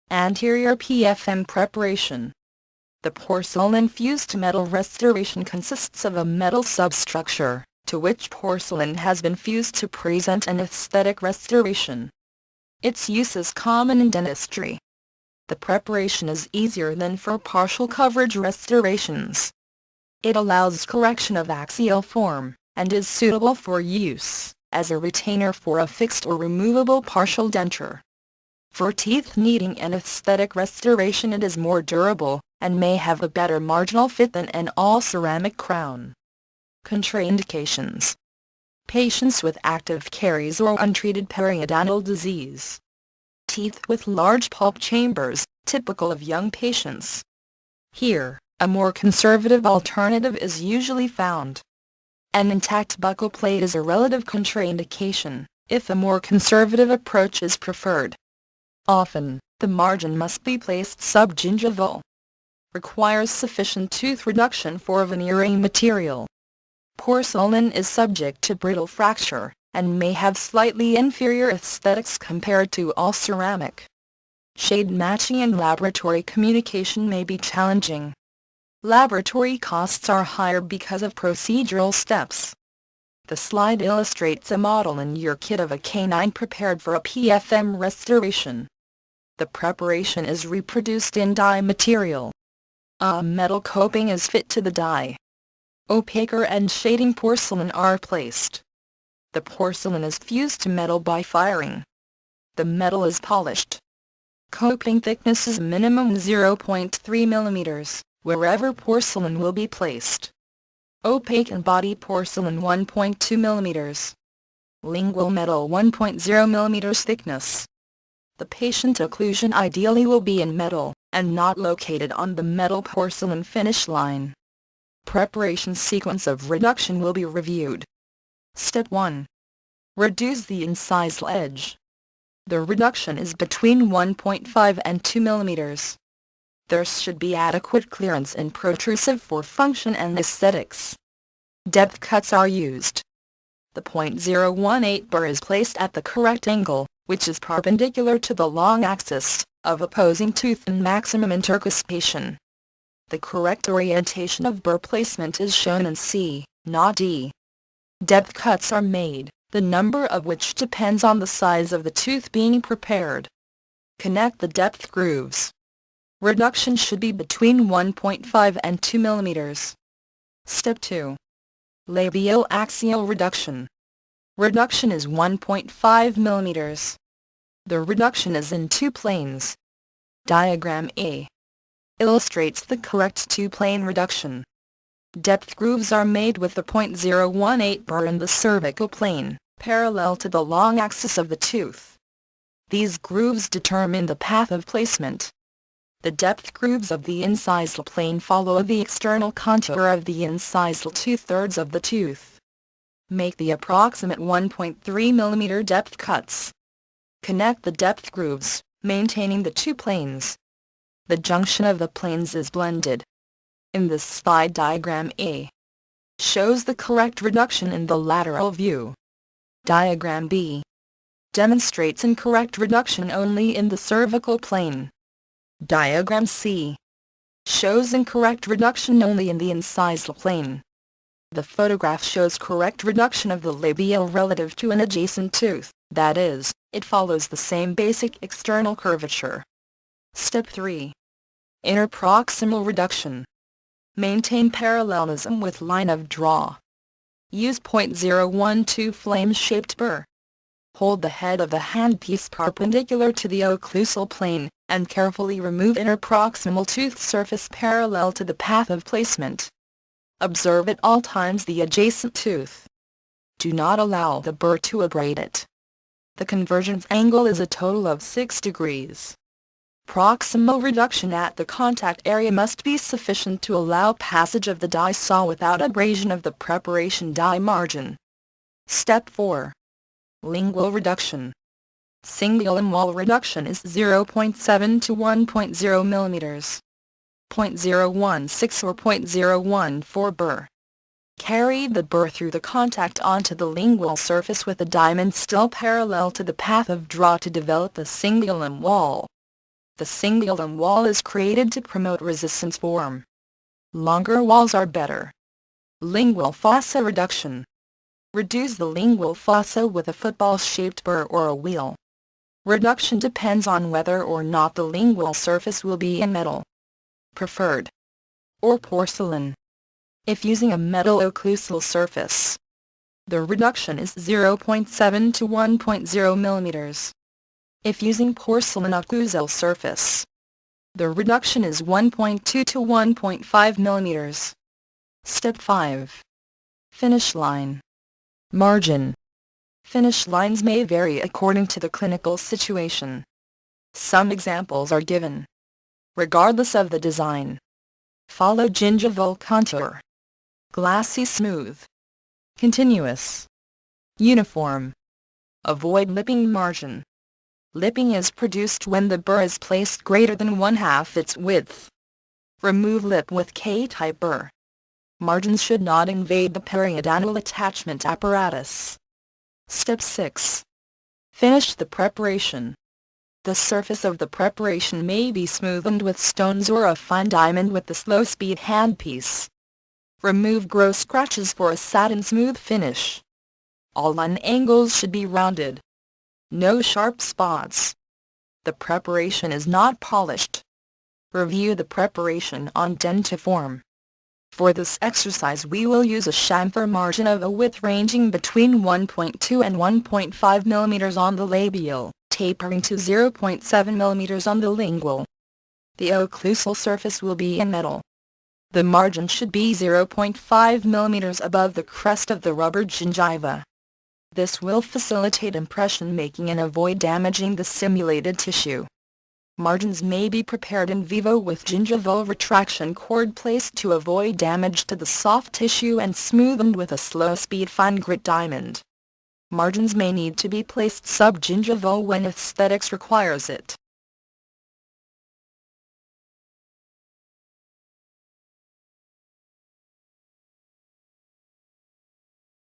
Anterior PFM preparation. The porcelain-fused metal restoration consists of a metal substructure, to which porcelain has been fused to present an aesthetic restoration. Its use is common in dentistry. The preparation is easier than for partial coverage restorations. It allows correction of axial form, and is suitable for use as a retainer for a fixed or removable partial denture. For teeth needing an aesthetic restoration, it is more durable, and may have a better marginal fit than an all-ceramic crown. Contraindications. Patients with active caries or untreated periodontal disease. Teeth with large pulp chambers, typical of young patients. Here, a more conservative alternative is usually found. An intact buccal plate is a relative contraindication, if a more conservative approach is preferred. Often, the margin must be placed subgingival. Requires sufficient tooth reduction for veneering material. Porcelain is subject to brittle fracture, and may have slightly inferior aesthetics compared to all ceramic. Shade matching and laboratory communication may be challenging. Laboratory costs are higher because of procedural steps. The slide illustrates a model in your kit of a canine prepared for a PFM restoration. The preparation is reproduced in die material. A metal coping is fit to the die. Opaquer and shading porcelain are placed. The porcelain is fused to metal by firing. The metal is polished. Coping thickness is minimum 0.3 mm, wherever porcelain will be placed. Opaque and body porcelain 1.2 mm. Lingual metal 1.0 mm thickness. The patient occlusion ideally will be in metal, and not located on the metal porcelain finish line. Preparation sequence of reduction will be reviewed. Step 1. Reduce the incisal edge. The reduction is between 1.5 and 2 mm. There should be adequate clearance and protrusive for function and aesthetics. Depth cuts are used. The .018 burr is placed at the correct angle, which is perpendicular to the long axis of opposing tooth and maximum intercuspation. The correct orientation of burr placement is shown in C, not D. Depth cuts are made, the number of which depends on the size of the tooth being prepared. Connect the depth grooves. Reduction should be between 1.5 and 2 mm. Step 2. Labial axial reduction. Reduction is 1.5 mm. The reduction is in two planes. Diagram A illustrates the correct two-plane reduction. Depth grooves are made with the .018 burr in the cervical plane, parallel to the long axis of the tooth. These grooves determine the path of placement. The depth grooves of the incisal plane follow the external contour of the incisal 2/3 of the tooth. Make the approximate 1.3 mm depth cuts. Connect the depth grooves, maintaining the two planes. The junction of the planes is blended. In this slide, diagram A shows the correct reduction in the lateral view. Diagram B demonstrates incorrect reduction only in the cervical plane. Diagram C shows incorrect reduction only in the incisal plane. The photograph shows correct reduction of the labial relative to an adjacent tooth, that is, it follows the same basic external curvature. Step 3. Interproximal reduction. Maintain parallelism with line of draw. Use .012 flame-shaped burr. Hold the head of the handpiece perpendicular to the occlusal plane, and carefully remove interproximal tooth surface parallel to the path of placement. Observe at all times the adjacent tooth. Do not allow the burr to abrade it. The convergence angle is a total of 6 degrees. Proximal reduction at the contact area must be sufficient to allow passage of the die saw without abrasion of the preparation die margin. Step 4. Lingual reduction. Cingulum wall reduction is 0.7 to 1.0 mm. 0.016 or .014 burr. Carry the burr through the contact onto the lingual surface with the diamond still parallel to the path of draw to develop the cingulum wall. The single wall is created to promote resistance form. Longer walls are better. Lingual fossa reduction. Reduce the lingual fossa with a football-shaped burr or a wheel. Reduction depends on whether or not the lingual surface will be in metal, preferred, or porcelain. If using a metal occlusal surface, the reduction is 0.7 to 1.0 mm. If using porcelain occlusal surface, the reduction is 1.2 to 1.5 mm. Step 5. Finish line. Margin. Finish lines may vary according to the clinical situation. Some examples are given. Regardless of the design, follow gingival contour. Glassy smooth. Continuous. Uniform. Avoid lipping margin. Lipping is produced when the burr is placed greater than 1/2 its width. Remove lip with K-type burr. Margins should not invade the periodontal attachment apparatus. Step 6. Finish the preparation. The surface of the preparation may be smoothened with stones or a fine diamond with the slow-speed handpiece. Remove gross scratches for a satin smooth finish. All line angles should be rounded. No sharp spots. The preparation is not polished. Review the preparation on dentiform. For this exercise we will use a chamfer margin of a width ranging between 1.2 and 1.5 mm on the labial, tapering to 0.7 mm on the lingual. The occlusal surface will be in metal. The margin should be 0.5 mm above the crest of the rubber gingiva. This will facilitate impression making and avoid damaging the simulated tissue. Margins may be prepared in vivo with gingival retraction cord placed to avoid damage to the soft tissue and smoothened with a slow-speed fine grit diamond. Margins may need to be placed subgingival when aesthetics requires it.